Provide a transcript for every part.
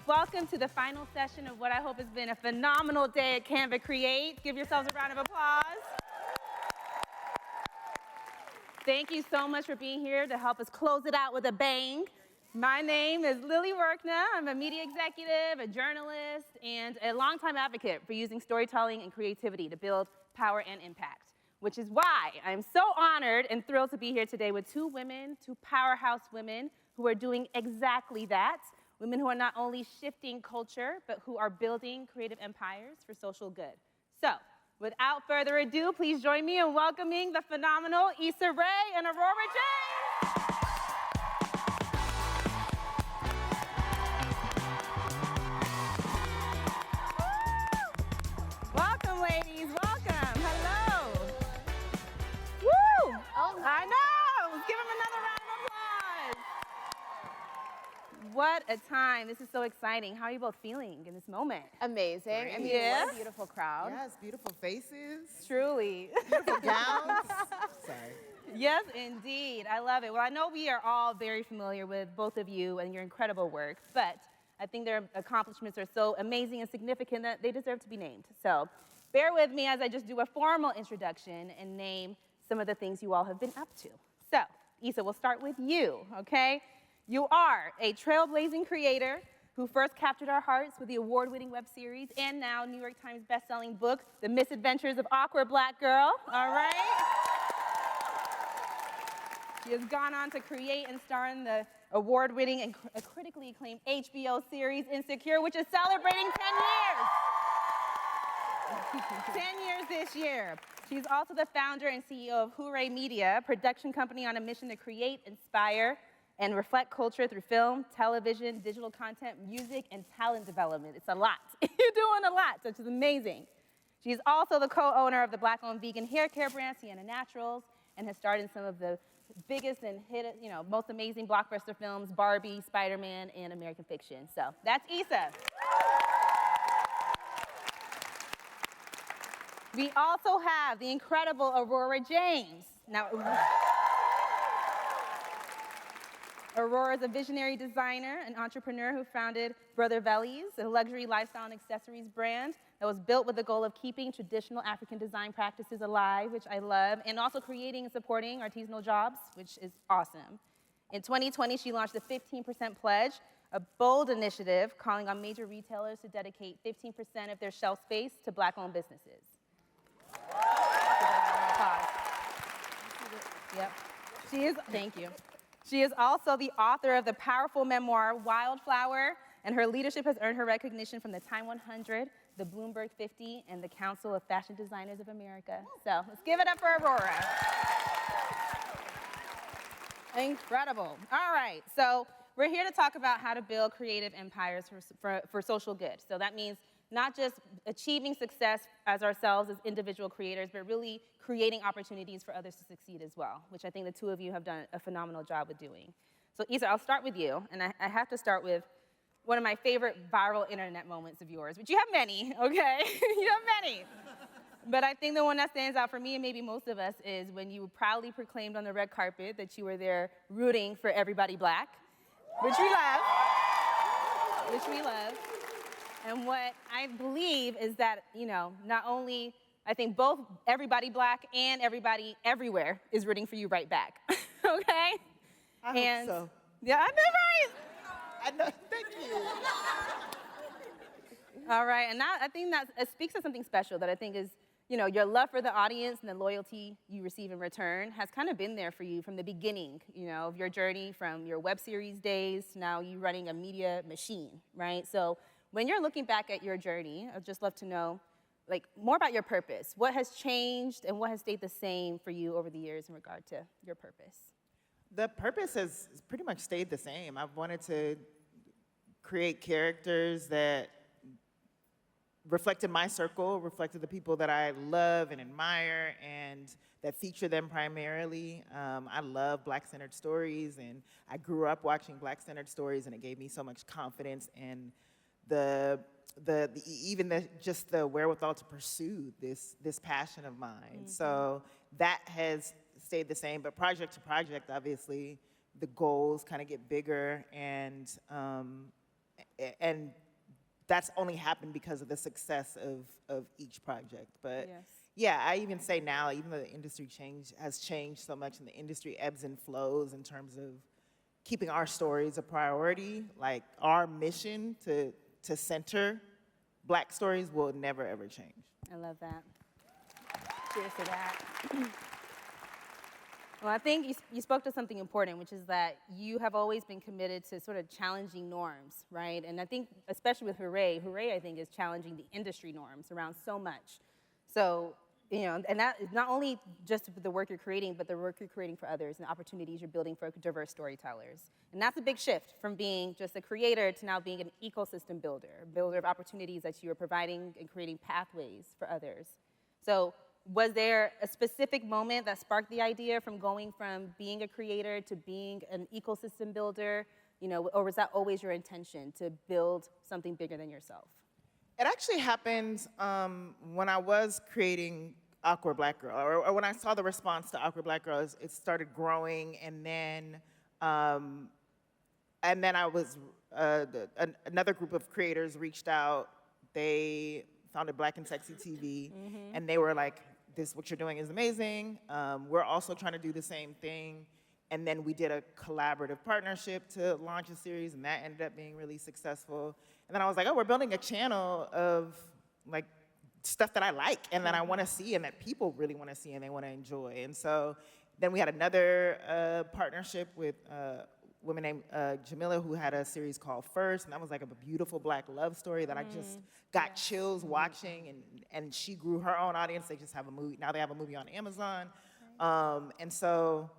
Welcome to the final session of what I hope has been a phenomenal day at Canva Create. Give yourselves a round of applause. Thank you so much for being here to help us close it out with a bang. My name is Lily Workna. I'm a media executive, a journalist, and a longtime advocate for using storytelling and creativity to build power and impact, which is why I'm so honored and thrilled to be here today with two women, two powerhouse women who are doing exactly that. Women who are not only shifting culture, but who are building creative empires for social good. So, without further ado, please join me in welcoming the phenomenal Issa Rae and Aurora James. Welcome, ladies. Welcome. Hello. Woo! Oh, I know. Let's give them another round of applause. What a time. This is so exciting. How are you both feeling in this moment? Amazing. Great. I mean, Yeah. what a beautiful crowd. Yes, beautiful faces, Truly. beautiful gowns. Sorry. Yes, indeed. I love it. Well, I know we are all very familiar with both of you and your incredible work, but I think their accomplishments are so amazing and significant that they deserve to be named. So bear with me as I just do a formal introduction and name some of the things you all have been up to. So, Issa, we'll start with you, okay? You are a trailblazing creator who first captured our hearts with the award-winning web series and now New York Times best-selling book, The Misadventures of Awkward Black Girl, all right? She has gone on to create and star in the award-winning and critically acclaimed HBO series Insecure, which is celebrating 10 years. 10 years this year. She's also the founder and CEO of HOORAE Media, a production company on a mission to create, inspire, and reflect culture through film, television, digital content, music, and talent development. It's a lot. You're doing a lot, which is amazing. She's also the co-owner of the Black-owned vegan hair care brand, Sienna Naturals, and has starred in some of the biggest and most amazing blockbuster films, Barbie, Spider-Man, and American Fiction. So that's Issa. We also have the incredible Aurora James. Now, Aurora is a visionary designer and entrepreneur who founded Brother Vellies, a luxury lifestyle and accessories brand that was built with the goal of keeping traditional African design practices alive, which I love, and also creating and supporting artisanal jobs, which is awesome. In 2020, she launched the 15% Pledge, a bold initiative calling on major retailers to dedicate 15% of their shelf space to Black-owned businesses. Yep. Thank you. She is also the author of the powerful memoir, Wildflower, and her leadership has earned her recognition from the Time 100, the Bloomberg 50, and the Council of Fashion Designers of America. So let's give it up for Aurora. Incredible. All right, so we're here to talk about how to build creative empires for social good. So that means not just achieving success as ourselves as individual creators, but really creating opportunities for others to succeed as well, which I think the two of you have done a phenomenal job with doing. So Issa, I'll start with you, and I have to start with one of my favorite viral internet moments of yours, which you have many, okay? You have many. But I think the one that stands out for me, and maybe most of us, is when you proudly proclaimed on the red carpet that you were there rooting for everybody Black, which we love. And what I believe is that, not only, I think both everybody Black and everybody everywhere is rooting for you right back, okay? I hope so. Yeah, I know, right? I know, thank you. All right, and I think that it speaks to something special that I think is, your love for the audience and the loyalty you receive in return has kind of been there for you from the beginning, of your journey, from your web series days to now you running a media machine, right? So when you're looking back at your journey, I'd just love to know, more about your purpose. What has changed and what has stayed the same for you over the years in regard to your purpose? The purpose has pretty much stayed the same. I've wanted to create characters that reflected my circle, reflected the people that I love and admire, and that feature them primarily. I love Black-centered stories, and I grew up watching Black-centered stories, and it gave me so much confidence and just the wherewithal to pursue this passion of mine. Mm-hmm. So that has stayed the same, but project to project, obviously, the goals kind of get bigger, and and that's only happened because of the success of each project. But Yes. yeah, I even say now, even though the industry has changed so much and the industry ebbs and flows in terms of keeping our stories a priority, like our mission to center Black stories will never, ever change. I love that. Cheers to that. Well, I think you spoke to something important, which is that you have always been committed to sort of challenging norms, right? And I think, especially with HOORAE, I think is challenging the industry norms around so much. So, you know, and that is not only just the work you're creating, but the work you're creating for others and the opportunities you're building for diverse storytellers. And that's a big shift from being just a creator to now being an ecosystem builder, a builder of opportunities that you are providing and creating pathways for others. So, was there a specific moment that sparked the idea from going from being a creator to being an ecosystem builder, you know, or was that always your intention to build something bigger than yourself? It actually happened when I was creating Awkward Black Girl, or when I saw the response to Awkward Black Girl, it started growing, and then I was another group of creators reached out. They founded Black and Sexy TV, and they were like, "This, what you're doing is amazing. We're also trying to do the same thing." And then we did a collaborative partnership to launch a series, and that ended up being really successful. And then I was like, oh, we're building a channel of like stuff that I like and that I want to see and that people really want to see and they want to enjoy. And so then we had another partnership with a woman named Jamila, who had a series called First, and that was like a beautiful Black love story that I just got chills watching, and she grew her own audience. They just have a movie, now they have a movie on Amazon. And so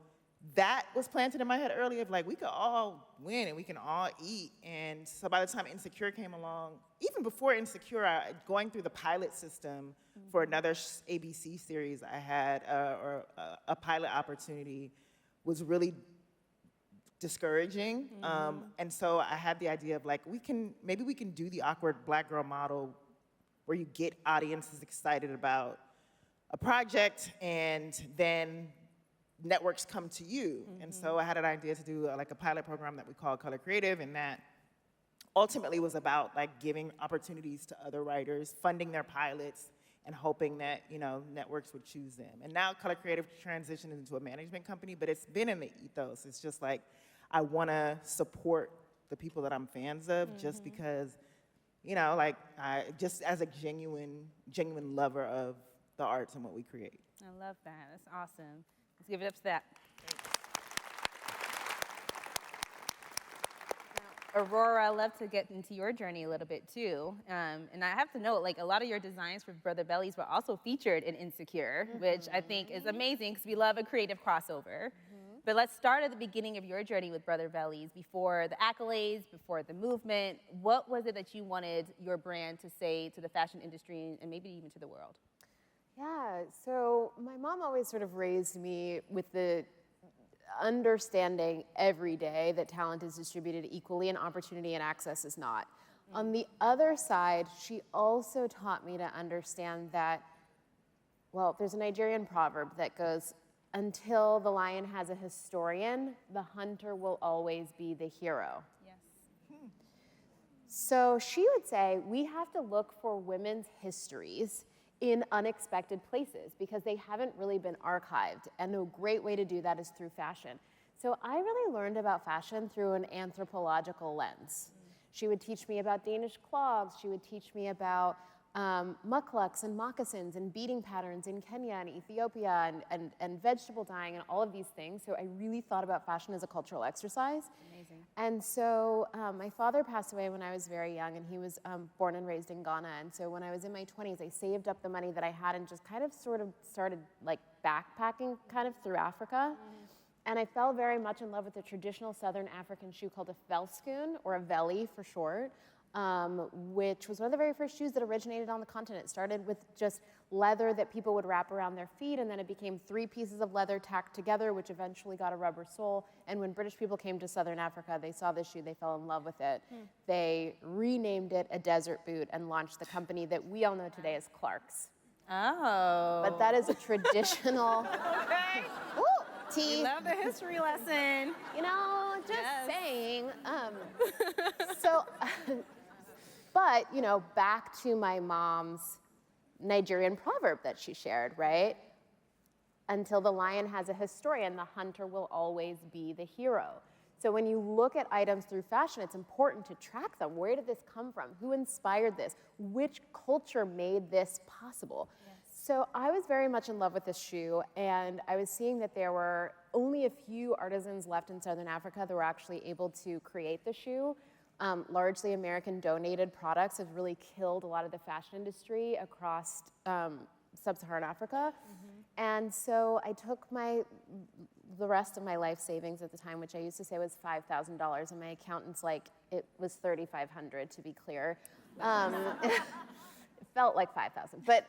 that was planted in my head earlier of like, we could all win and we can all eat. And so by the time Insecure came along, even before Insecure, going through the pilot system for another ABC series I had, or a pilot opportunity, was really discouraging. And so I had the idea of like, maybe we can do the Awkward Black Girl model where you get audiences excited about a project and then networks come to you. And so I had an idea to do like a pilot program that we call Color Creative, and that ultimately was about like giving opportunities to other writers, funding their pilots, and hoping that, you know, networks would choose them. And now Color Creative transitioned into a management company, but it's been in the ethos. It's just like, I wanna support the people that I'm fans of just because, you know, like, just as a genuine lover of the arts and what we create. I love that. That's awesome. Let's give it up to that. Now, Aurora, I love to get into your journey a little bit too. And I have to note, like, a lot of your designs for Brother Vellies were also featured in Insecure, which I think is amazing because we love a creative crossover. But let's start at the beginning of your journey with Brother Vellies, before the accolades, before the movement. What was it that you wanted your brand to say to the fashion industry and maybe even to the world? Yeah, so my mom always sort of raised me with the understanding every day that talent is distributed equally and opportunity and access is not. On the other side, she also taught me to understand that, well, there's a Nigerian proverb that goes, until the lion has a historian, the hunter will always be the hero. Yes. So she would say, we have to look for women's histories in unexpected places because they haven't really been archived. And a great way to do that is through fashion. So I really learned about fashion through an anthropological lens. She would teach me about Danish clogs. She would teach me about mucklucks and moccasins and beading patterns in Kenya and Ethiopia and vegetable dyeing and all of these things. So I really thought about fashion as a cultural exercise. Amazing. And so my father passed away when I was very young, and he was born and raised in Ghana. And so when I was in my 20s, I saved up the money that I had and just kind of sort of started like backpacking kind of through Africa. And I fell very much in love with a traditional Southern African shoe called a velskoen, or a vellie for short, which was one of the very first shoes that originated on the continent. It started with just leather that people would wrap around their feet, and then it became 3 pieces of leather tacked together, which eventually got a rubber sole. And when British people came to Southern Africa, they saw this shoe, they fell in love with it. They renamed it a desert boot and launched the company that we all know today as Clark's. Oh. But that is a traditional... Okay. Ooh, We teeth. love the history lesson. You know, just Yes. saying. So, but, you know, back to my mom's Nigerian proverb that she shared, right? Until the lion has a historian, the hunter will always be the hero. So when you look at items through fashion, it's important to track them. Where did this come from? Who inspired this? Which culture made this possible? Yes. So I was very much in love with this shoe, and I was seeing that there were only a few artisans left in Southern Africa that were actually able to create the shoe. Largely American donated products have really killed a lot of the fashion industry across sub-Saharan Africa. And so I took the rest of my life savings at the time, which I used to say was $5,000, and my accountant's like, it was $3,500 to be clear. It felt like 5,000, but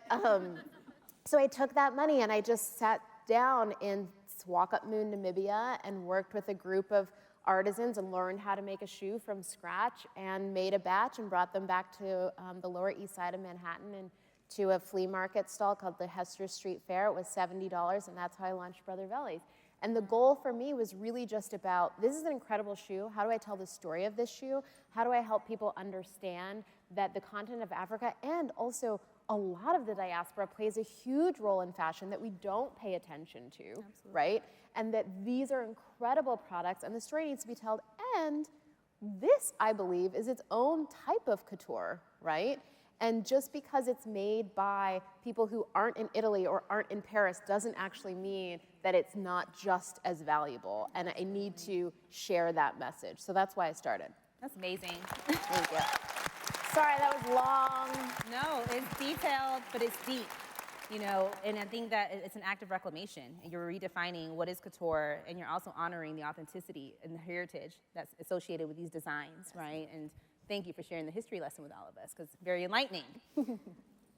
so I took that money and I just sat down in Swakopmund, Namibia, and worked with a group of artisans and learned how to make a shoe from scratch and made a batch and brought them back to the Lower East Side of Manhattan and to a flea market stall called the Hester Street Fair. It was $70, and that's how I launched Brother Vellies. And the goal for me was really just about, this is an incredible shoe. How do I tell the story of this shoe? How do I help people understand that the continent of Africa and also a lot of the diaspora plays a huge role in fashion that we don't pay attention to, absolutely, right? And that these are incredible products and the story needs to be told. And this, I believe, is its own type of couture, right? And just because it's made by people who aren't in Italy or aren't in Paris doesn't actually mean that it's not just as valuable. And I need to share that message. So that's why I started. That's amazing. Thank you. Sorry, that was long. No, it's detailed, but it's deep. You know, and I think that it's an act of reclamation. And you're redefining what is couture, and you're also honoring the authenticity and the heritage that's associated with these designs, right? And thank you for sharing the history lesson with all of us, because it's very enlightening.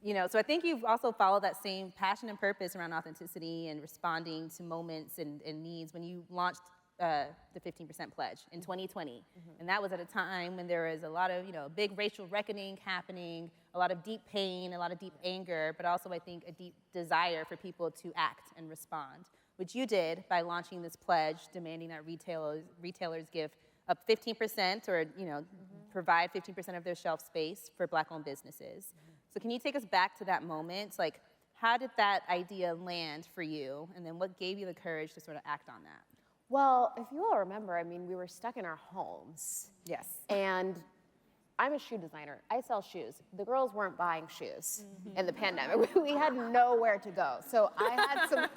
You know, so I think you've also followed that same passion and purpose around authenticity and responding to moments and needs when you launched the 15% pledge in 2020. And that was at a time when there was a lot of, you know, big racial reckoning happening, a lot of deep pain, a lot of deep anger, but also I think a deep desire for people to act and respond, which you did by launching this pledge demanding that retailers give up 15% or, you know, provide 15% of their shelf space for Black-owned businesses. So can you take us back to that moment? Like, how did that idea land for you? And then what gave you the courage to sort of act on that? Well, if you all remember, I mean, we were stuck in our homes. Yes. And I'm a shoe designer. I sell shoes. The girls weren't buying shoes in the pandemic. We had nowhere to go. So I had some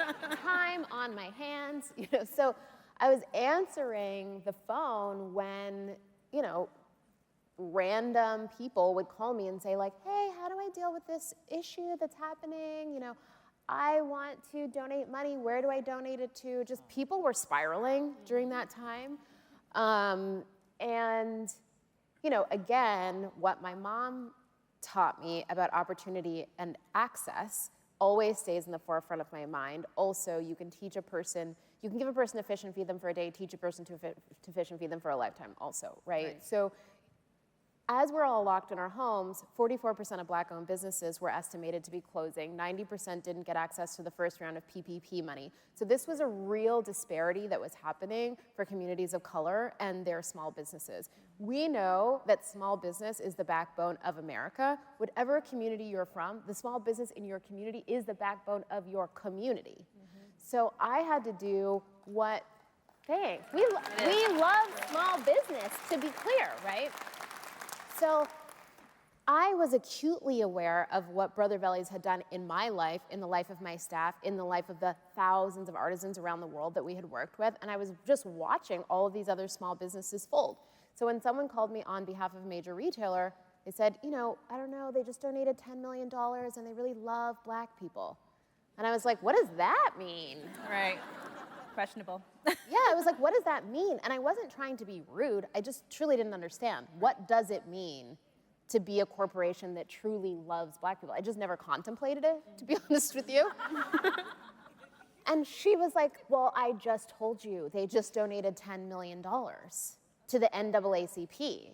time on my hands, you know. So I was answering the phone when, you know, random people would call me and say like, hey, how do I deal with this issue that's happening? You know, I want to donate money. Where do I donate it to? Just people were spiraling during that time. And, you know, again, what my mom taught me about opportunity and access always stays in the forefront of my mind. Also, you can teach a person, you can give a person to fish and feed them for a day, teach a person to fish and feed them for a lifetime also, right? So as we're all locked in our homes, 44% of Black-owned businesses were estimated to be closing. 90% didn't get access to the first round of PPP money. So this was a real disparity that was happening for communities of color and their small businesses. We know that small business is the backbone of America. Whatever community you're from, the small business in your community is the backbone of your community. So I had to do what, thanks. We love small business, to be clear, right? So I was acutely aware of what Brother Vellies had done in my life, in the life of my staff, in the life of the thousands of artisans around the world that we had worked with, and I was just watching all of these other small businesses fold. So when someone called me on behalf of a major retailer, they said, you know, I don't know, they just donated $10 million and they really love Black people. And I was like, what does that mean? Right. Questionable. Yeah, I was like, what does that mean? And I wasn't trying to be rude. I just truly didn't understand. What does it mean to be a corporation that truly loves Black people? I just never contemplated it, to be honest with you. And she was like, well, I just told you, they just donated $10 million to the NAACP.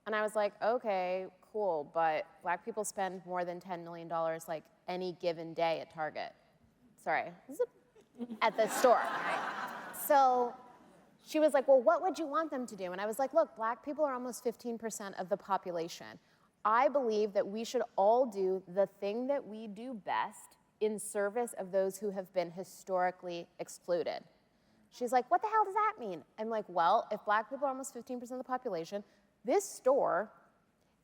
And I was like, okay, cool, but Black people spend more than $10 million like any given day at Target. Sorry, this is a at the store. So she was like, well, what would you want them to do? And I was like, look, black people are almost 15% of the population. I believe that we should all do the thing that we do best in service of those who have been historically excluded. She's like, what the hell does that mean? I'm like, well, if black people are almost 15% of the population, this store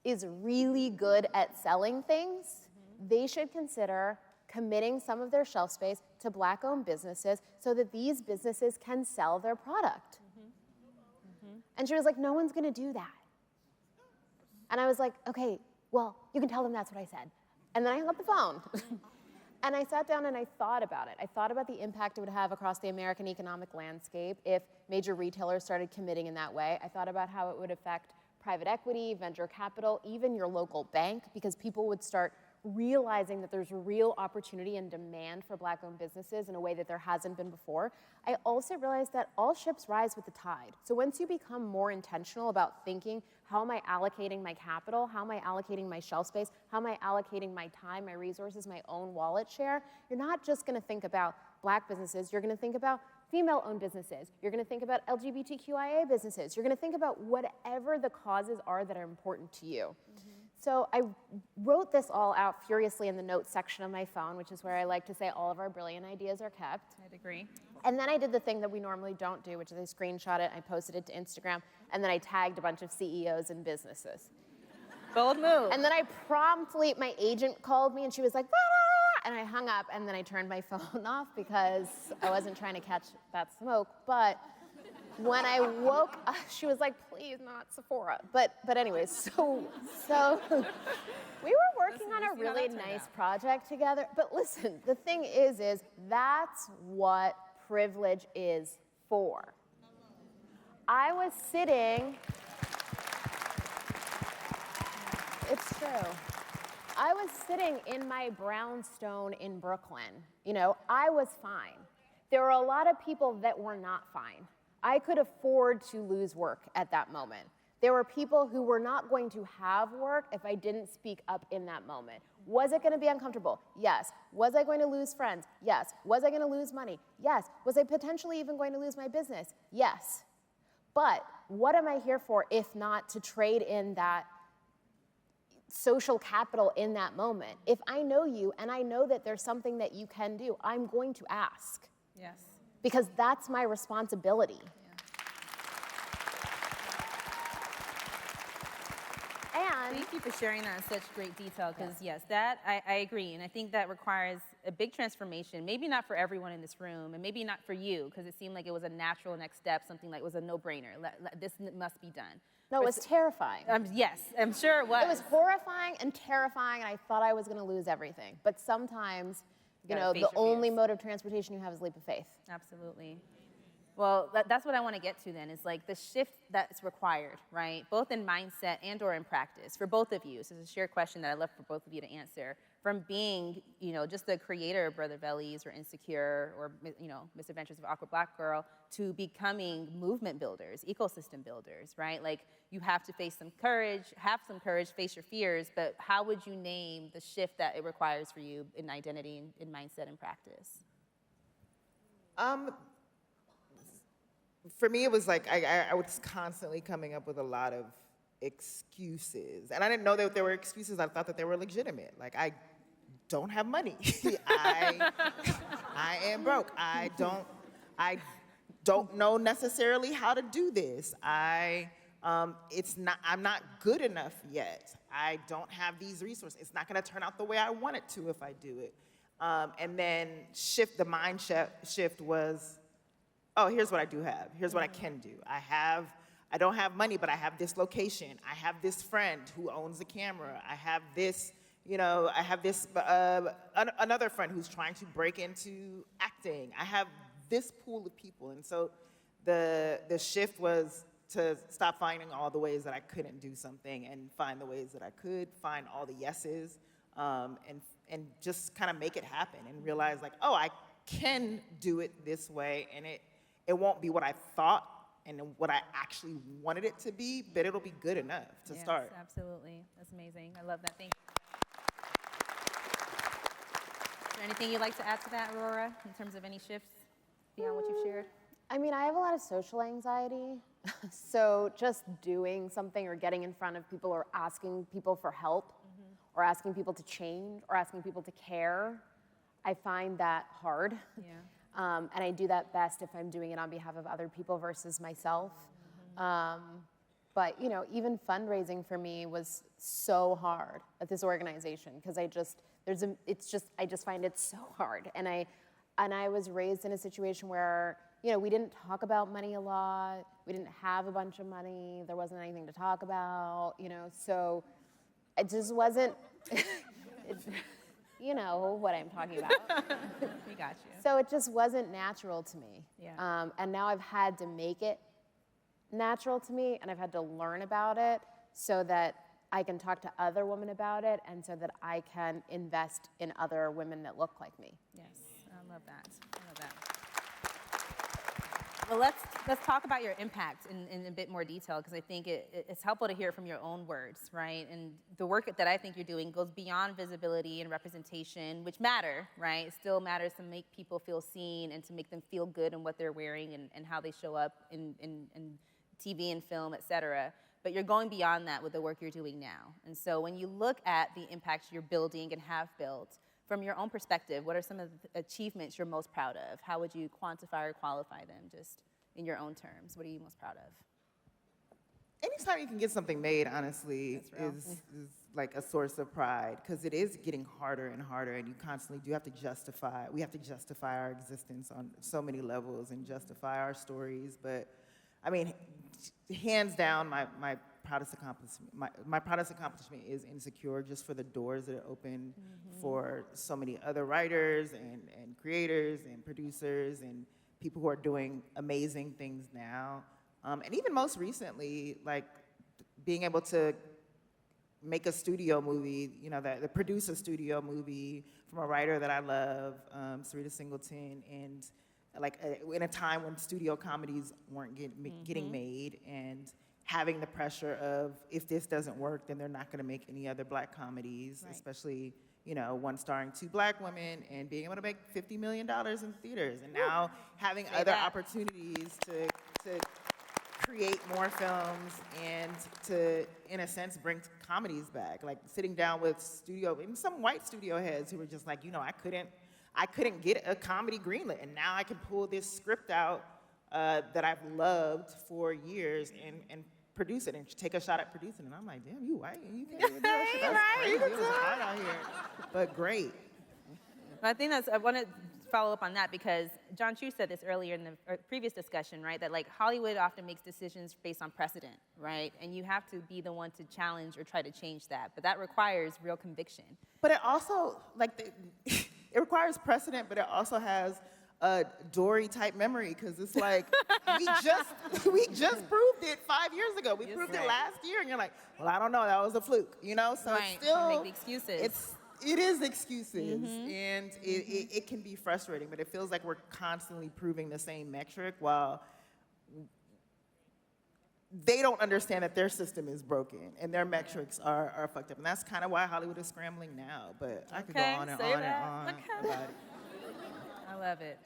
is really good at selling things. They should consider committing some of their shelf space to black-owned businesses so that these businesses can sell their product. And she was like, no one's gonna do that. And I was like, okay, well, you can tell them that's what I said. And then I hung up the phone. And I sat down and I thought about it. I thought about the impact it would have across the American economic landscape if major retailers started committing in that way. I thought about how it would affect private equity, venture capital, even your local bank, because people would start realizing that there's real opportunity and demand for black-owned businesses in a way that there hasn't been before. I also realized that all ships rise with the tide. So once you become more intentional about thinking, how am I allocating my capital? How am I allocating my shelf space? How am I allocating my time, my resources, my own wallet share? You're not just gonna think about black businesses, you're gonna think about female-owned businesses. You're gonna think about LGBTQIA businesses. You're gonna think about whatever the causes are that are important to you. So I wrote this all out furiously in the notes section of my phone, which is where I like to say all of our brilliant ideas are kept. I'd agree. And then I did the thing that we normally don't do, which is I screenshot it, I posted it to Instagram, and then I tagged a bunch of CEOs and businesses. Bold move. And then I promptly, my agent called me and she was like, "Rah!" and I hung up and then I turned my phone off because I wasn't trying to catch that smoke. But when I woke up, she was like, please not Sephora. But anyways, so we were working on a really nice project together. But listen, the thing is that's what privilege is for. I was sitting, it's true. I was sitting in my brownstone in Brooklyn. You know, I was fine. There were a lot of people that were not fine. I could afford to lose work at that moment. There were people who were not going to have work if I didn't speak up in that moment. Was it gonna be uncomfortable? Yes. Was I going to lose friends? Yes. Was I gonna lose money? Yes. Was I potentially even going to lose my business? Yes. But what am I here for if not to trade in that social capital in that moment? If I know you and I know that there's something that you can do, I'm going to ask. Yes. Because that's my responsibility. And thank you for sharing that in such great detail, because yes, that I agree, and I think that requires a big transformation. Maybe not for everyone in this room, and maybe not for you, because it seemed like it was a natural next step, something like was a no-brainer. This must be done. no, it was terrifying. Yes, I'm sure it was. It was horrifying and terrifying, and I thought I was going to lose everything. But sometimes, you know, the only mode of transportation you have is leap of faith. Absolutely. Well, that's what I want to get to then, is like the shift that's required, right? Both in mindset and or in practice for both of you. So it's a shared question that I'd love for both of you to answer. From being, you know, just the creator of Brother Vellies or Insecure or, you know, Misadventures of Awkward Black Girl, to becoming movement builders, ecosystem builders, right? Like you have to face some courage, face your fears, but how would you name the shift that it requires for you in identity and in mindset and practice? For me, it was like I was constantly coming up with a lot of excuses. And I didn't know that they were excuses. I thought that they were legitimate. Like, I don't have money. I am broke. I don't know necessarily how to do this. I'm not good enough yet. I don't have these resources. It's not gonna turn out the way I want it to if I do it. And then the mind shift was, oh, here's what I do have. Here's what I can do. I don't have money, but I have this location. I have this friend who owns the camera. I have this, you know, another friend who's trying to break into acting. I have this pool of people. And so the shift was to stop finding all the ways that I couldn't do something and find the ways that I could, find all the yeses, and just kind of make it happen and realize like, oh, I can do it this way, and it won't be what I thought and what I actually wanted it to be, but it'll be good enough to start. Yes, absolutely. That's amazing. I love that. Thank you. Is there anything you'd like to add to that, Aurora, in terms of any shifts? beyond what you've shared? I mean, I have a lot of social anxiety. So just doing something or getting in front of people or asking people for help or asking people to change or asking people to care, I find that hard. Yeah. And I do that best if I'm doing it on behalf of other people versus myself. But even fundraising for me was so hard at this organization because I just find it so hard. And I was raised in a situation where we didn't talk about money a lot. We didn't have a bunch of money. There wasn't anything to talk about. So it just wasn't. You know what I'm talking about. We got you. So it just wasn't natural to me. Yeah. And now I've had to make it natural to me, and I've had to learn about it so that I can talk to other women about it, and so that I can invest in other women that look like me. Yes, I love that. I love that. Well, let's talk about your impact in a bit more detail, because I think it's helpful to hear it from your own words, right? And the work that I think you're doing goes beyond visibility and representation, which matter, right? It still matters to make people feel seen and to make them feel good in what they're wearing and how they show up in TV and film, et cetera. But you're going beyond that with the work you're doing now. And so when you look at the impacts you're building and have built, from your own perspective, what are some of the achievements you're most proud of? How would you quantify or qualify them, just in your own terms? What are you most proud of? Anytime you can get something made, honestly, is like a source of pride, because it is getting harder and harder, and you constantly do have to justify. We have to justify our existence on so many levels and justify our stories. But I mean, hands down, my proudest accomplishment is Insecure, just for the doors that it opened for so many other writers and creators and producers and people who are doing amazing things now. And even most recently, like being able to make a studio movie, that produce a studio movie from a writer that I love, Sarita Singleton, and like in a time when studio comedies weren't getting made, and having the pressure of, if this doesn't work, then they're not going to make any other Black comedies, right. Especially, one starring 2 Black women, and being able to make $50 million in theaters, and now having other opportunities to create more films and to, in a sense, bring comedies back. Like sitting down with some white studio heads who were just like, I couldn't get a comedy greenlit, and now I can pull this script out that I've loved for years and produce it and take a shot at producing it. And I'm like, damn, you white, you can't even do that shit. That's crazy. It was hard out here, but great. I think I want to follow up on that, because John Chu said this earlier in the previous discussion, right? That like Hollywood often makes decisions based on precedent, right? And you have to be the one to challenge or try to change that, but that requires real conviction. But it also, it requires precedent, but it also has a Dory-type memory, because it's like, we just proved it 5 years ago. We proved it last year, and you're like, well, I don't know, that was a fluke, So right. It's still... Make the excuses. It is excuses, and it can be frustrating, but it feels like we're constantly proving the same metric while they don't understand that their system is broken and their metrics are fucked up. And that's kind of why Hollywood is scrambling now, but I could go on and on and on about it. I love it.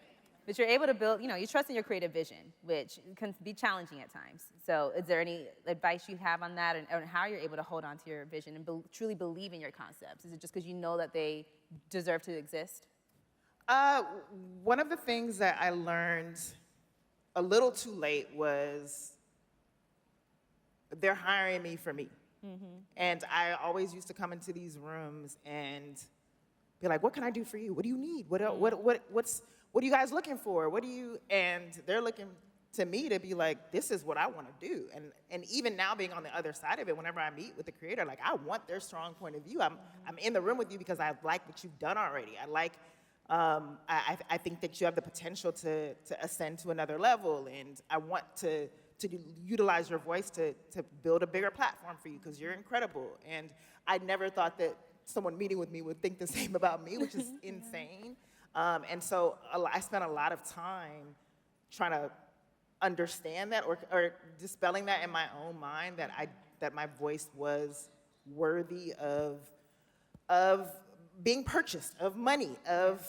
But you're able to build, you trust in your creative vision, which can be challenging at times. So is there any advice you have on that, and how you're able to hold on to your vision and truly believe in your concepts? Is it just because you know that they deserve to exist? One of the things that I learned a little too late was they're hiring me for me. And I always used to come into these rooms and be like, what can I do for you? What do you need? What are you guys looking for? And they're looking to me to be like, this is what I want to do. And even now, being on the other side of it, whenever I meet with the creator, like, I want their strong point of view. I'm in the room with you because I like what you've done already. I think that you have the potential to ascend to another level, and I want to utilize your voice to build a bigger platform for you, because you're incredible. And I never thought that someone meeting with me would think the same about me, which is insane. And so I spent a lot of time trying to understand that, or dispelling that in my own mind, that my voice was worthy of being purchased, of money, of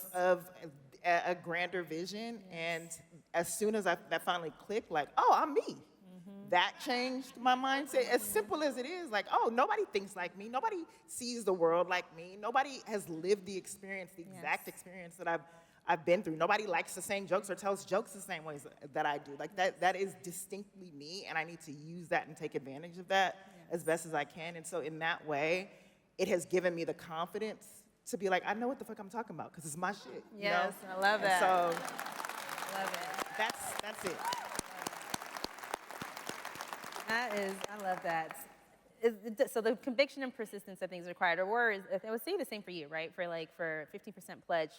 a grander vision. And as soon as that finally clicked, like, oh, I'm me. That changed my mindset. As simple as it is, like, oh, nobody thinks like me. Nobody sees the world like me. Nobody has lived the experience, the exact experience that I've been through. Nobody likes the same jokes or tells jokes the same ways that I do. Like that is distinctly me, and I need to use that and take advantage of that as best as I can. And so in that way, it has given me the confidence to be like, I know what the fuck I'm talking about because it's my shit. Yes, you know? I love that. And so Love it. that's it. I love that. So the conviction and persistence of things required, or I would say the same for you, right? For 15% pledge,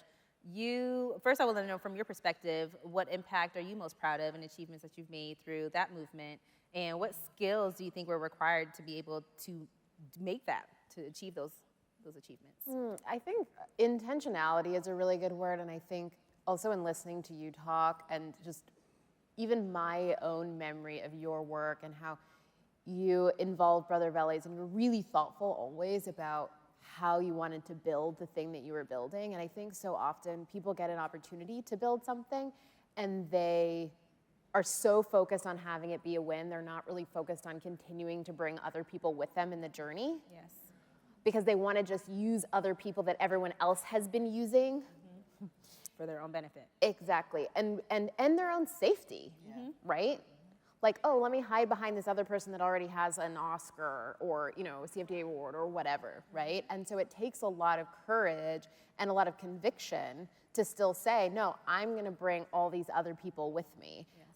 first I want to know from your perspective, what impact are you most proud of and achievements that you've made through that movement, and what skills do you think were required to be able to make that, to achieve those achievements? I think intentionality is a really good word, and I think also in listening to you talk and just even my own memory of your work and how you involved Brother Vellies, and you're really thoughtful always about how you wanted to build the thing that you were building. And I think so often people get an opportunity to build something and they are so focused on having it be a win, they're not really focused on continuing to bring other people with them in the journey. Yes. Because they want to just use other people that everyone else has been using. For their own benefit. Exactly, and their own safety, right? Like, oh, let me hide behind this other person that already has an Oscar or, a CFDA award or whatever, right? And so it takes a lot of courage and a lot of conviction to still say, no, I'm gonna bring all these other people with me. Yes.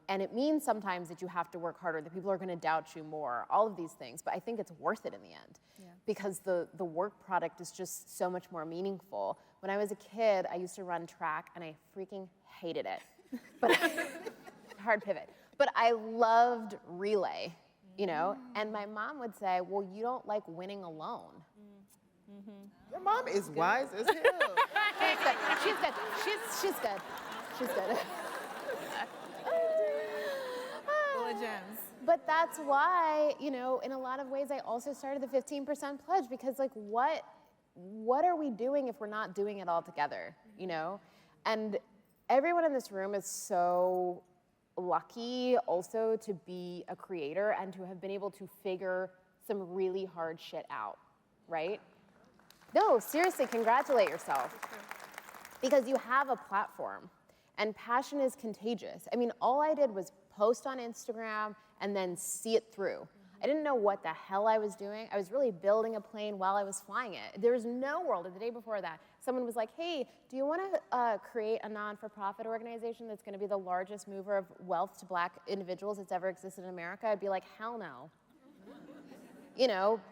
And it means sometimes that you have to work harder, that people are gonna doubt you more, all of these things, but I think it's worth it in the end. Yeah. Because the work product is just so much more meaningful. When I was a kid, I used to run track and I freaking hated it. But hard pivot. But I loved relay, and my mom would say, well, you don't like winning alone. Your mom is wise as hell. She's good. She's good. She's good. Full of gems. But that's why, in a lot of ways, I also started the 15% pledge because, what are we doing if we're not doing it all together, And everyone in this room is so lucky also to be a creator and to have been able to figure some really hard shit out, right? No, seriously, congratulate yourself. Because you have a platform, and passion is contagious. I mean, all I did was post on Instagram and then see it through. I didn't know what the hell I was doing. I was really building a plane while I was flying it. There was no world, or the day before that, someone was like, hey, do you want to create a non-for-profit organization that's going to be the largest mover of wealth to black individuals that's ever existed in America? I'd be like, hell no.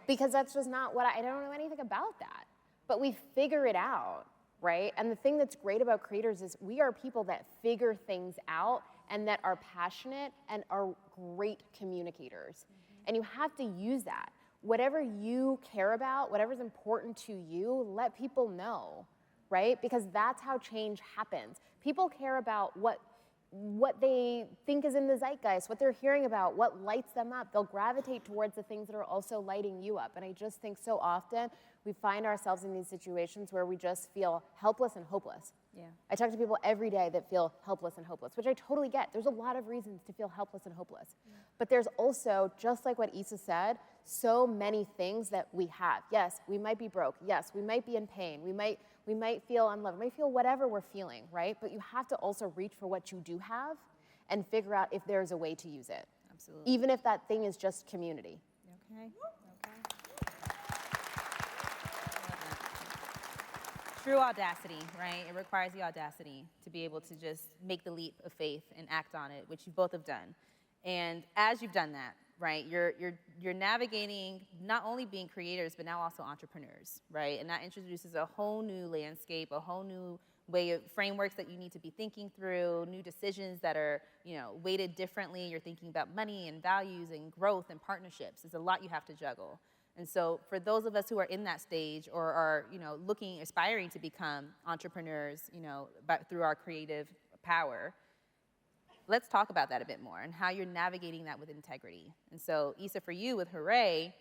Because that's just not what I don't know anything about that. But we figure it out, right? And the thing that's great about creators is we are people that figure things out and that are passionate and are great communicators. And you have to use that. Whatever you care about, whatever's important to you, let people know, right? Because that's how change happens. People care about what they think is in the zeitgeist, what they're hearing about, what lights them up. They'll gravitate towards the things that are also lighting you up. And I just think so often we find ourselves in these situations where we just feel helpless and hopeless. Yeah. I talk to people every day that feel helpless and hopeless, which I totally get. There's a lot of reasons to feel helpless and hopeless. Yeah. But there's also, just like what Issa said, so many things that we have. Yes, we might be broke. Yes, we might be in pain. We might feel unloved. We might feel whatever we're feeling, right? But you have to also reach for what you do have and figure out if there's a way to use it. Absolutely. Even if that thing is just community. Okay. True audacity, right? It requires the audacity to be able to just make the leap of faith and act on it, which you both have done. And as you've done that, right, you're navigating not only being creators, but now also entrepreneurs, right? And that introduces a whole new landscape, a whole new way of frameworks that you need to be thinking through, new decisions that are, weighted differently. You're thinking about money and values and growth and partnerships. There's a lot you have to juggle. And so for those of us who are in that stage or are, aspiring to become entrepreneurs, through our creative power, let's talk about that a bit more and how you're navigating that with integrity. And so, Issa, for you with HOORAE,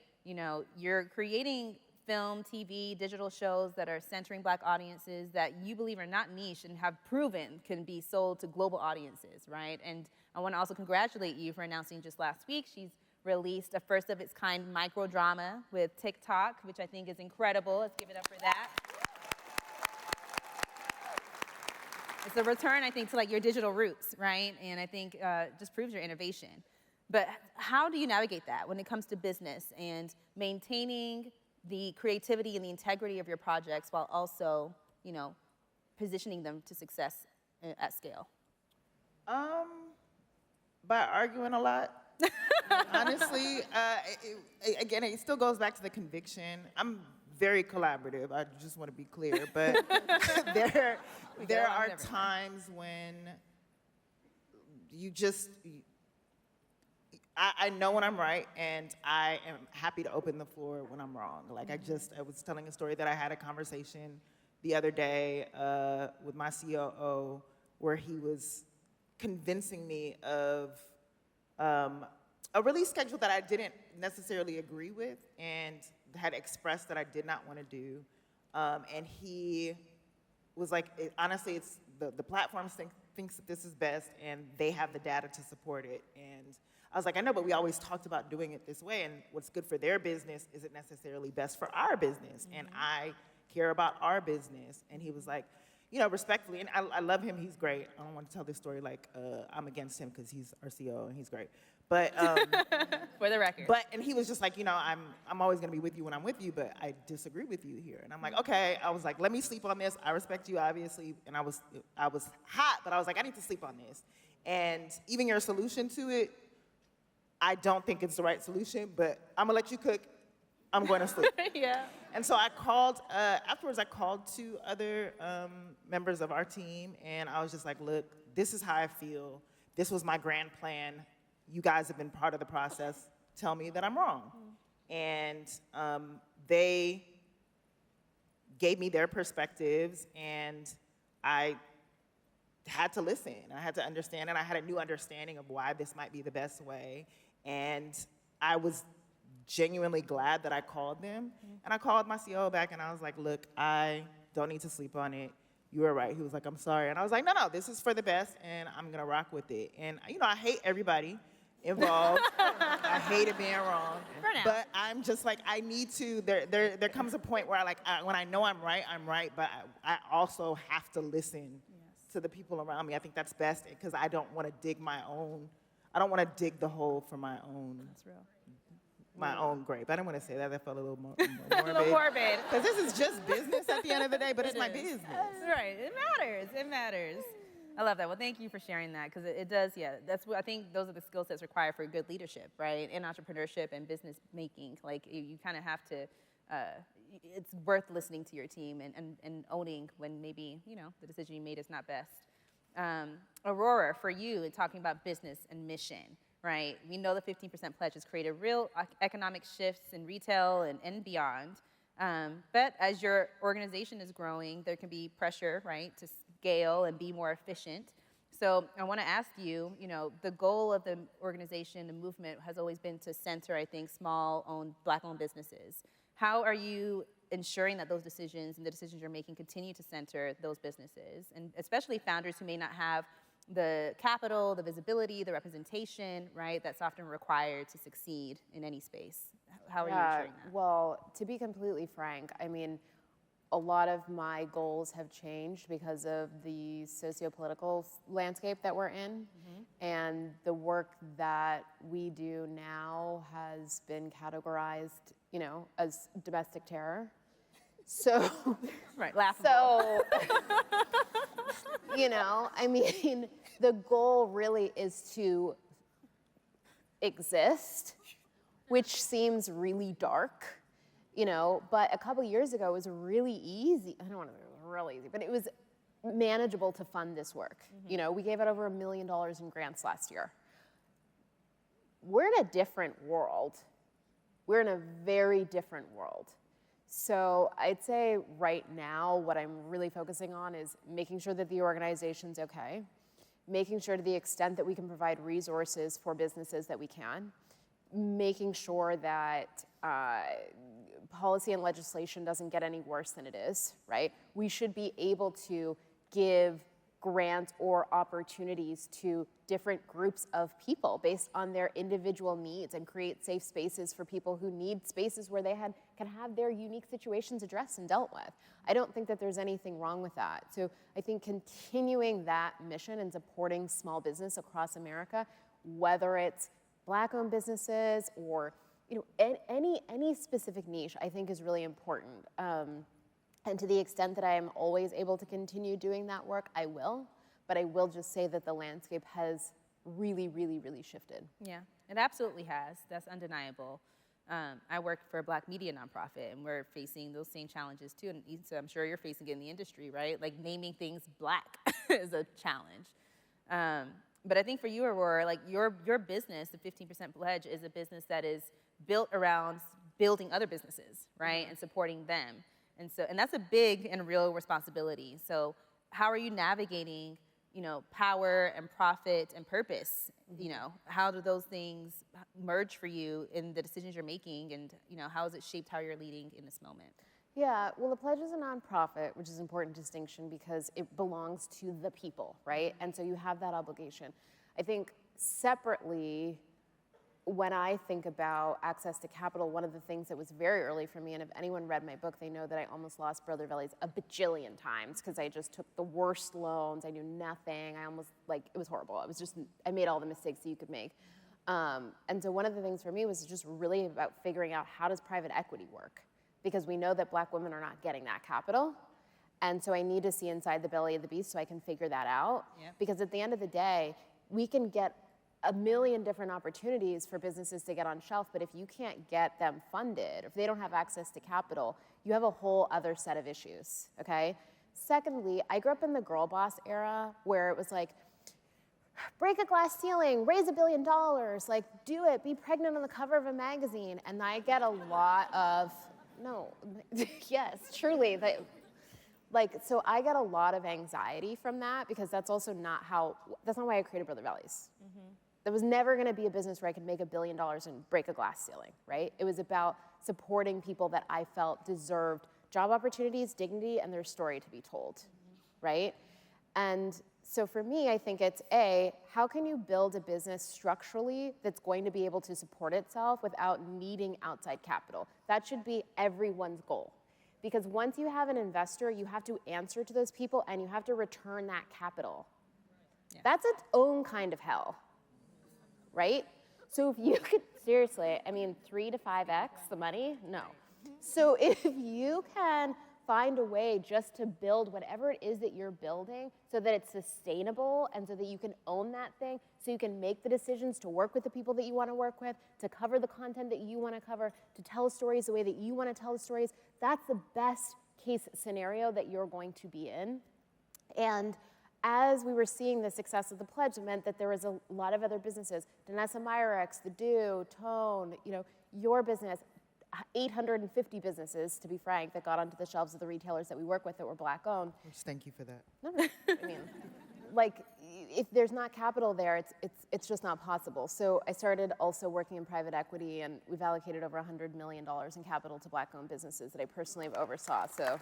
you're creating film, TV, digital shows that are centering Black audiences that you believe are not niche and have proven can be sold to global audiences, right? And I want to also congratulate you for announcing just last week she's released a first of its kind micro drama with TikTok, which I think is incredible. Let's give it up for that. It's a return, I think, to like your digital roots, right? And I think just proves your innovation. But how do you navigate that when it comes to business and maintaining the creativity and the integrity of your projects while also, you know, positioning them to success at scale? By arguing a lot. Honestly, again, it still goes back to the conviction. I'm very collaborative. I just want to be clear, but there are times when I know when I'm right, and I am happy to open the floor when I'm wrong. Like I was telling a story that I had a conversation the other day with my COO where he was convincing me of a release schedule that I didn't necessarily agree with and had expressed that I did not want to do. And he was like, honestly, it's the platforms thinks that this is best and they have the data to support it. And I was like, I know, but we always talked about doing it this way, and what's good for their business isn't necessarily best for our business. And I care about our business. And he was like, you know, respectfully, and I love him, he's great. I don't want to tell this story like I'm against him because he's our CEO and he's great. But for the record. And he was just like, you know, I'm always gonna be with you when I'm with you, but I disagree with you here. And I'm like, okay. I was like, let me sleep on this. I respect you, obviously. And I was hot, but I was like, I need to sleep on this. And even your solution to it, I don't think it's the right solution, but I'm gonna let you cook. I'm going to sleep. Yeah. And so I called, afterwards I called two other members of our team, and I was just like, look, this is how I feel. This was my grand plan. You guys have been part of the process. Tell me that I'm wrong. And they gave me their perspectives, and I had to listen. I had to understand, and I had a new understanding of why this might be the best way. And I was genuinely glad that I called them. And I called my CEO back and I was like, look, I don't need to sleep on it. You were right. He was like, I'm sorry. And I was like, no, this is for the best and I'm gonna rock with it. And you know, I hate everybody involved. I hated being wrong. But I'm just like, I need to, there comes a point where when I know I'm right, but I also have to listen to the people around me. I think that's best because I don't wanna dig the hole for my own. That's real. My own grape. I didn't want to say that. That felt a little more morbid. A little morbid. Because this is just business at the end of the day, but it's my business. Right. It matters. It matters. I love that. Well, thank you for sharing that because it does, yeah. That's what I think those are the skill sets required for good leadership, right? In entrepreneurship and business making. Like you kind of have to, it's worth listening to your team and owning when maybe, you know, the decision you made is not best. Aurora, for you, in talking about business and mission, right? We know the 15% pledge has created real economic shifts in retail and beyond. But as your organization is growing, there can be pressure, right, to scale and be more efficient. So I want to ask you, you know, the goal of the organization, the movement, has always been to center, I think, small-owned, Black-owned businesses. How are you ensuring that those decisions and the decisions you're making continue to center those businesses, and especially founders who may not have the capital, the visibility, the representation, right, that's often required to succeed in any space? How are you ensuring that? Well, to be completely frank, I mean, a lot of my goals have changed because of the socio-political landscape that we're in. And the work that we do now has been categorized, you know, as domestic terror. So, right, laughable. So, you know, I mean, the goal really is to exist, which seems really dark, you know, but a couple years ago it was really easy. I don't want to say it was really easy, but it was manageable to fund this work. You know, we gave out over $1 million in grants last year. We're in a different world. We're in a very different world. So I'd say right now what I'm really focusing on is making sure that the organization's okay, making sure to the extent that we can provide resources for businesses that we can, making sure that policy and legislation doesn't get any worse than it is, right? We should be able to give grants or opportunities to different groups of people based on their individual needs and create safe spaces for people who need spaces where they can have their unique situations addressed and dealt with. I don't think that there's anything wrong with that. So I think continuing that mission and supporting small business across America, whether it's Black-owned businesses or any specific niche, I think is really important. And to the extent that I am always able to continue doing that work, I will. But I will just say that the landscape has really, really, really shifted. Yeah, it absolutely has. That's undeniable. I work for a Black media nonprofit, and we're facing those same challenges too. And Issa, I'm sure you're facing it in the industry, right? Like naming things Black is a challenge. But I think for you, Aurora, like your business, the 15% Pledge, is a business that is built around building other businesses, right, and supporting them. And that's a big and real responsibility. So how are you navigating, power and profit and purpose? How do those things merge for you in the decisions you're making, and how has it shaped how you're leading in this moment? Yeah, well, the Pledge is a nonprofit, which is an important distinction because it belongs to the people, right? And so you have that obligation. I think separately, when I think about access to capital, one of the things that was very early for me, and if anyone read my book, they know that I almost lost Brother Vellies a bajillion times because I just took the worst loans. I knew nothing. It was horrible. I made all the mistakes that you could make. And so one of the things for me was just really about figuring out how does private equity work? Because we know that Black women are not getting that capital. And so I need to see inside the belly of the beast so I can figure that out. Yep. Because at the end of the day, we can get a million different opportunities for businesses to get on shelf, but if you can't get them funded, if they don't have access to capital, you have a whole other set of issues, okay? Secondly, I grew up in the girl boss era where it was like, break a glass ceiling, raise $1 billion, like do it, be pregnant on the cover of a magazine. And I get a lot of, yes, truly. So I get a lot of anxiety from that because that's also not why I created Brother Vellies. Mm-hmm. There was never gonna be a business where I could make $1 billion and break a glass ceiling, right? It was about supporting people that I felt deserved job opportunities, dignity, and their story to be told, right? And so for me, I think it's how can you build a business structurally that's going to be able to support itself without needing outside capital? That should be everyone's goal. Because once you have an investor, you have to answer to those people and you have to return that capital. Yeah. That's its own kind of hell, right? So if you could, seriously, 3 to 5x the money? No. So if you can find a way just to build whatever it is that you're building so that it's sustainable and so that you can own that thing, so you can make the decisions to work with the people that you want to work with, to cover the content that you want to cover, to tell stories the way that you want to tell the stories, that's the best case scenario that you're going to be in. And as we were seeing the success of the Pledge, it meant that there was a lot of other businesses, Danessa Myrex, The Do, Tone, your business, 850 businesses, to be frank, that got onto the shelves of the retailers that we work with that were Black-owned. Thank you for that. No. If there's not capital there, it's just not possible. So I started also working in private equity, and we've allocated over $100 million in capital to Black-owned businesses that I personally have oversaw. So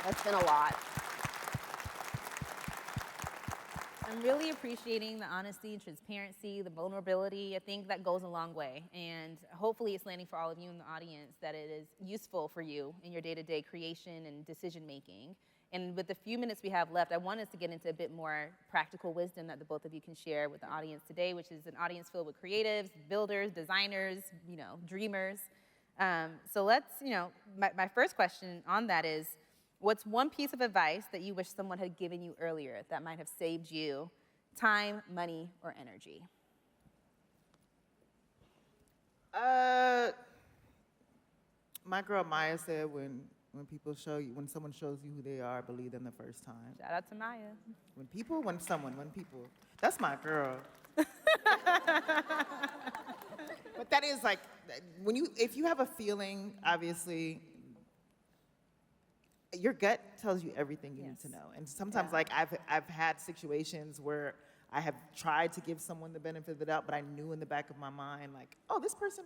that's been a lot. I'm really appreciating the honesty, transparency, the vulnerability. I think that goes a long way. And hopefully it's landing for all of you in the audience that it is useful for you in your day-to-day creation and decision-making. And with the few minutes we have left, I want us to get into a bit more practical wisdom that the both of you can share with the audience today, which is an audience filled with creatives, builders, designers, dreamers. So let's, my first question on that is, what's one piece of advice that you wish someone had given you earlier that might have saved you time, money, or energy? My girl Maya said when someone shows you who they are, believe them the first time. Shout out to Maya. When people. That's my girl. But that is if you have a feeling, obviously, your gut tells you everything you need to know. And sometimes, I've had situations where I have tried to give someone the benefit of the doubt, but I knew in the back of my mind, like, oh, this person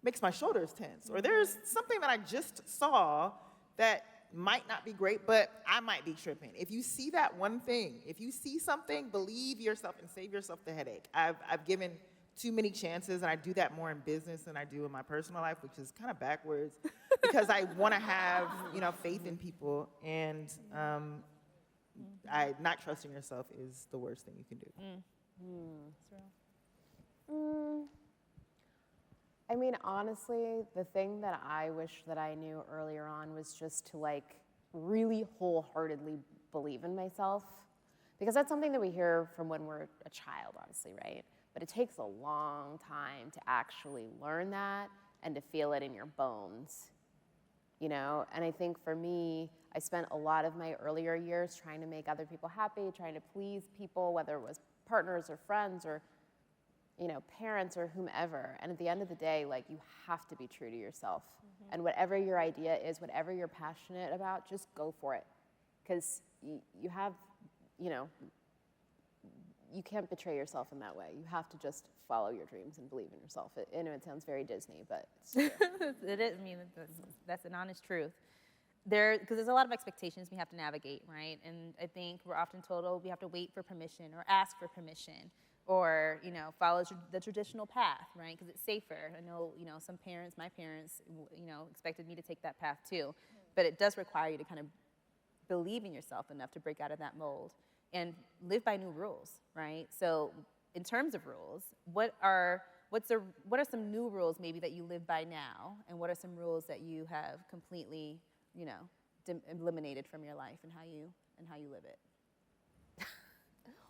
makes my shoulders tense. Or there's something that I just saw that might not be great, but I might be tripping. If you see that one thing, if you see something, believe yourself and save yourself the headache. I've given too many chances, and I do that more in business than I do in my personal life, which is kind of backwards, because I want to have, faith in people, and not trusting yourself is the worst thing you can do. I mean, honestly, the thing that I wish that I knew earlier on was just to really wholeheartedly believe in myself. Because that's something that we hear from when we're a child, honestly, right? But it takes a long time to actually learn that and to feel it in your bones, And I think for me, I spent a lot of my earlier years trying to make other people happy, trying to please people, whether it was partners or friends or parents or whomever. And at the end of the day, you have to be true to yourself. And whatever your idea is, whatever you're passionate about, just go for it. Because you have, you can't betray yourself in that way. You have to just follow your dreams and believe in yourself. I know it sounds very Disney, but it's true. It is. I mean, that's an honest truth. Because there's a lot of expectations we have to navigate, right? And I think we're often told, oh, we have to wait for permission or ask for permission, or follow the traditional path, right? Because it's safer. I know, some parents, my parents, expected me to take that path too, but it does require you to kind of believe in yourself enough to break out of that mold and live by new rules, right? So, in terms of rules, what are some new rules maybe that you live by now, and what are some rules that you have completely, eliminated from your life and how you live it?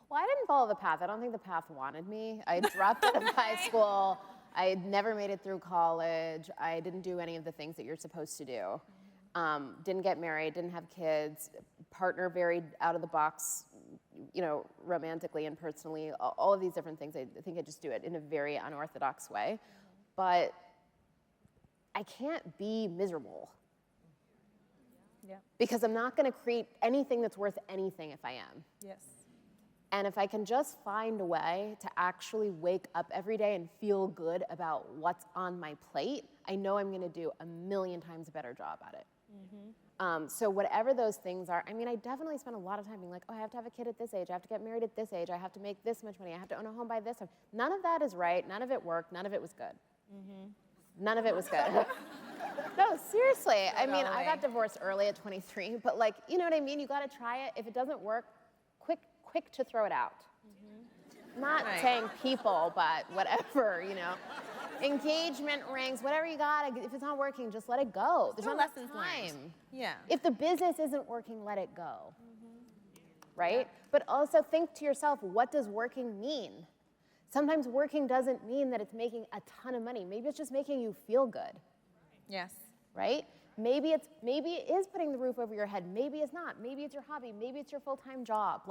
Well, I didn't follow the path. I don't think the path wanted me. I dropped out of high school. I had never made it through college. I didn't do any of the things that you're supposed to do. Didn't get married, didn't have kids, partner very out of the box, romantically and personally, all of these different things. I think I just do it in a very unorthodox way. But I can't be miserable. Yeah. Because I'm not going to create anything that's worth anything if I am. Yes. And if I can just find a way to actually wake up every day and feel good about what's on my plate, I know I'm going to do a million times a better job at it. So whatever those things are, I mean, I definitely spend a lot of time being like, oh, I have to have a kid at this age, I have to get married at this age, I have to make this much money, I have to own a home by this time. None of that is right, none of it worked, none of it was good. None of it was good. No, seriously. I mean, I got divorced early at 23, but you know what I mean? You got to try it. If it doesn't work, quick to throw it out. Not saying people, but whatever, engagement rings, whatever you got. If it's not working, just let it go. There's no lessons time. Yeah. If the business isn't working, let it go. Right? But also think to yourself, what does working mean? Sometimes working doesn't mean that it's making a ton of money. Maybe it's just making you feel good. Yes. Right? Maybe it is putting the roof over your head. Maybe it's not. Maybe it's your hobby. Maybe it's your full-time job.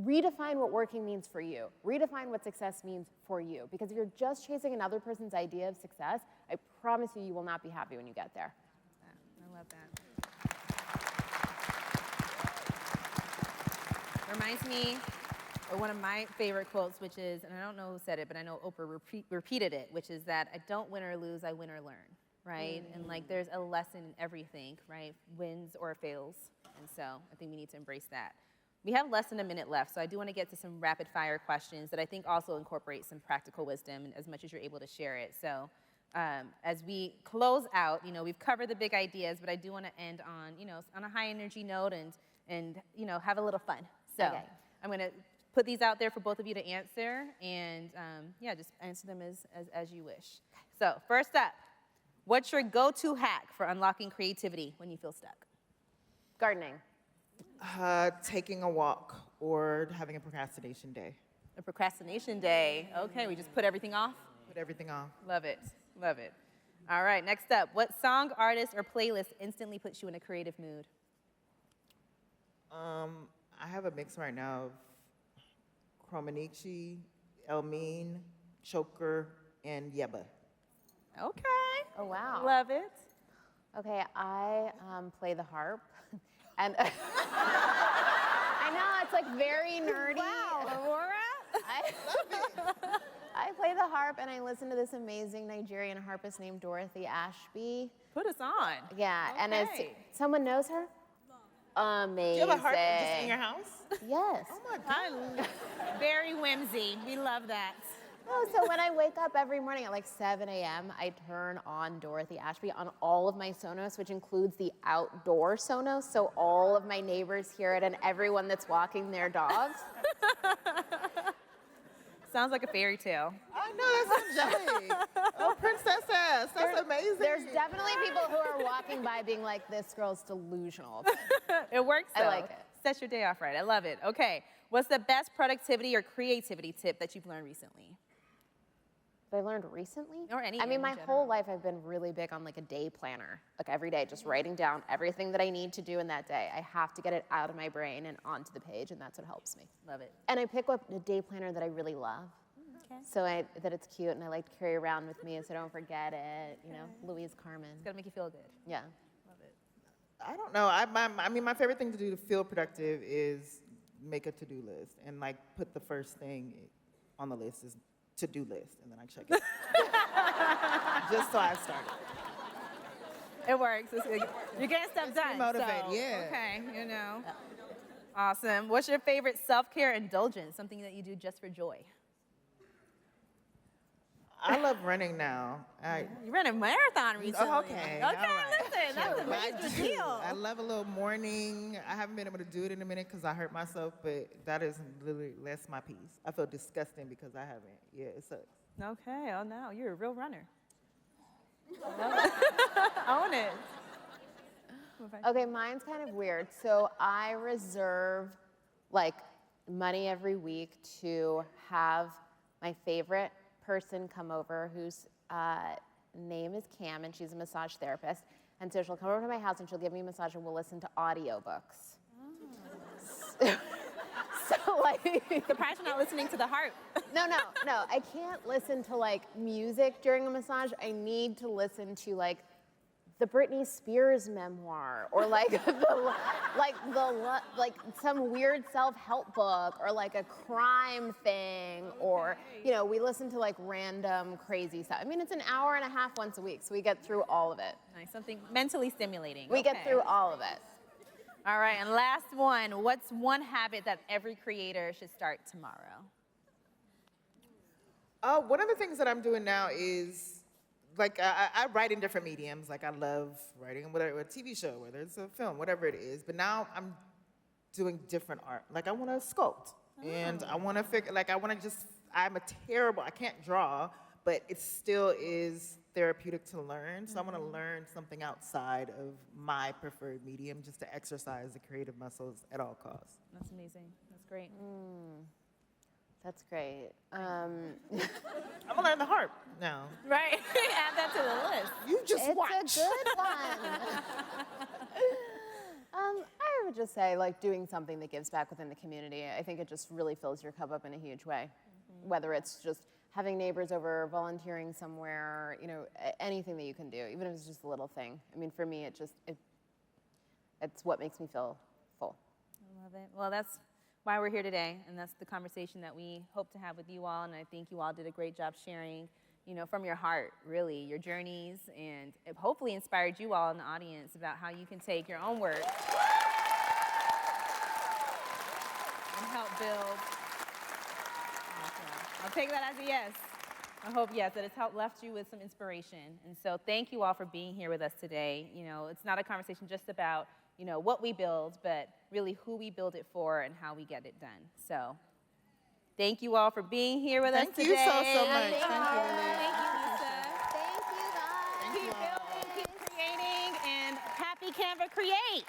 Redefine what working means for you. Redefine what success means for you. Because if you're just chasing another person's idea of success, I promise you will not be happy when you get there. I love that. Reminds me of one of my favorite quotes, which is, and I don't know who said it, but I know Oprah repeated it, which is that I don't win or lose, I win or learn, right? And there's a lesson in everything, right? Wins or fails. And so I think we need to embrace that. We have less than a minute left, so I do want to get to some rapid fire questions that I think also incorporate some practical wisdom as much as you're able to share it. So as we close out, we've covered the big ideas, but I do want to end on, on a high energy note and have a little fun. So okay. I'm going to put these out there for both of you to answer, and just answer them as you wish. So first up, what's your go-to hack for unlocking creativity when you feel stuck? Gardening. Taking a walk or having a procrastination day. A procrastination day. Okay, we just put everything off? Put everything off. Love it. Love it. All right, next up. What song, artist, or playlist instantly puts you in a creative mood? I have a mix right now of Chromanichi, Elmine, Choker, and Yeba. Okay. Oh, wow. Love it. Okay, I play the harp. And I know, it's like very nerdy. Wow, Aurora. I play the harp and I listen to this amazing Nigerian harpist named Dorothy Ashby. Put us on. Yeah, and Okay. someone knows her? Amazing. Do you have a harp just in your house? Yes. Oh my God. Very whimsy. We love that. Oh, so when I wake up every morning at like 7 a.m., I turn on Dorothy Ashby on all of my Sonos, which includes the outdoor Sonos, so all of my neighbors hear it and everyone that's walking their dogs. Sounds like a fairy tale. I know, that's angelic. Oh, princesses, that's amazing. There's definitely people who are walking by being like, this girl's delusional. It works, though. I like it. Sets your day off right. I love it. Okay. What's the best productivity or creativity tip that you've learned recently? That I learned recently? Or anything I mean, in my general. whole life I've been really big on like a day planner. Like every day, just writing down everything that I need to do in that day. I have to get it out of my brain and onto the page, and that's what helps me. Love it. And I pick up a day planner that I really love. Okay. So that it's cute and I like to carry around with me so I don't forget it. You know, Louise Carmen. It's gotta make you feel good. Yeah. Love it. I don't know. I mean, my favorite thing to do to feel productive is make a to-do list and like put the first thing on the list is to-do list, and then I check it. Just so I started. It works. You're getting stuff done. motivated, so, yeah. Okay, you know. Awesome. What's your favorite self-care indulgence? Something that you do just for joy? I love running now. You ran a marathon recently. Okay. all Okay, right. listen, that's a But I major do. deal. I love a little morning. I haven't been able to do it in a minute because I hurt myself, but that is literally, that's my piece. I feel disgusting because I haven't. Yeah, it sucks. Okay, oh no, you're a real runner. Own it. Okay, mine's kind of weird. So I reserve like money every week to have my favorite person come over whose name is Cam, and she's a massage therapist. And so she'll come over to my house and she'll give me a massage and we'll listen to audiobooks. So like, Surprised you're not listening to the harp. no, I can't listen to like music during a massage. I need to listen to like the Britney Spears memoir, or like like some weird self-help book, or like a crime thing, or you know, we listen to like random crazy stuff. I mean, it's an hour and a half once a week, so we get through all of it. Nice, something mentally stimulating. We get Okay. through all of it. All right, and last one. What's one habit that every creator should start tomorrow? One of the things that I'm doing now is, like, I write in different mediums. Like, I love writing, whether it's a TV show, whether it's a film, whatever it is. But now I'm doing different art. Like, I want to sculpt. And I want to figure, like, I can't draw, but it still is therapeutic to learn. So I want to learn something outside of my preferred medium just to exercise the creative muscles at all costs. That's amazing. That's great. That's great. I'm going to learn the harp now. Right, add that to the list. You just It's watch. a good one. I would just say like doing something that gives back within the community. I think it just really fills your cup up in a huge way. Whether it's just having neighbors over, volunteering somewhere, you know, anything that you can do, even if it's just a little thing. I mean, for me, it's what makes me feel full. I love it. Well, that's why we're here today, and that's the conversation that we hope to have with you all, and I think you all did a great job sharing, you know, from your heart, really, your journeys, and it hopefully inspired you all in the audience about how you can take your own work and help build. Awesome. I'll take that as a yes. I hope, yes, that it's helped left you with some inspiration. And so thank you all for being here with us today. You know, it's not a conversation just about, you know, what we build, but really who we build it for and how we get it done. So thank you all for being here with us today. Thank you so much. Thank Thank you, you, Lily. Issa. Thank you, guys. Keep building, keep creating, and happy Canva Create.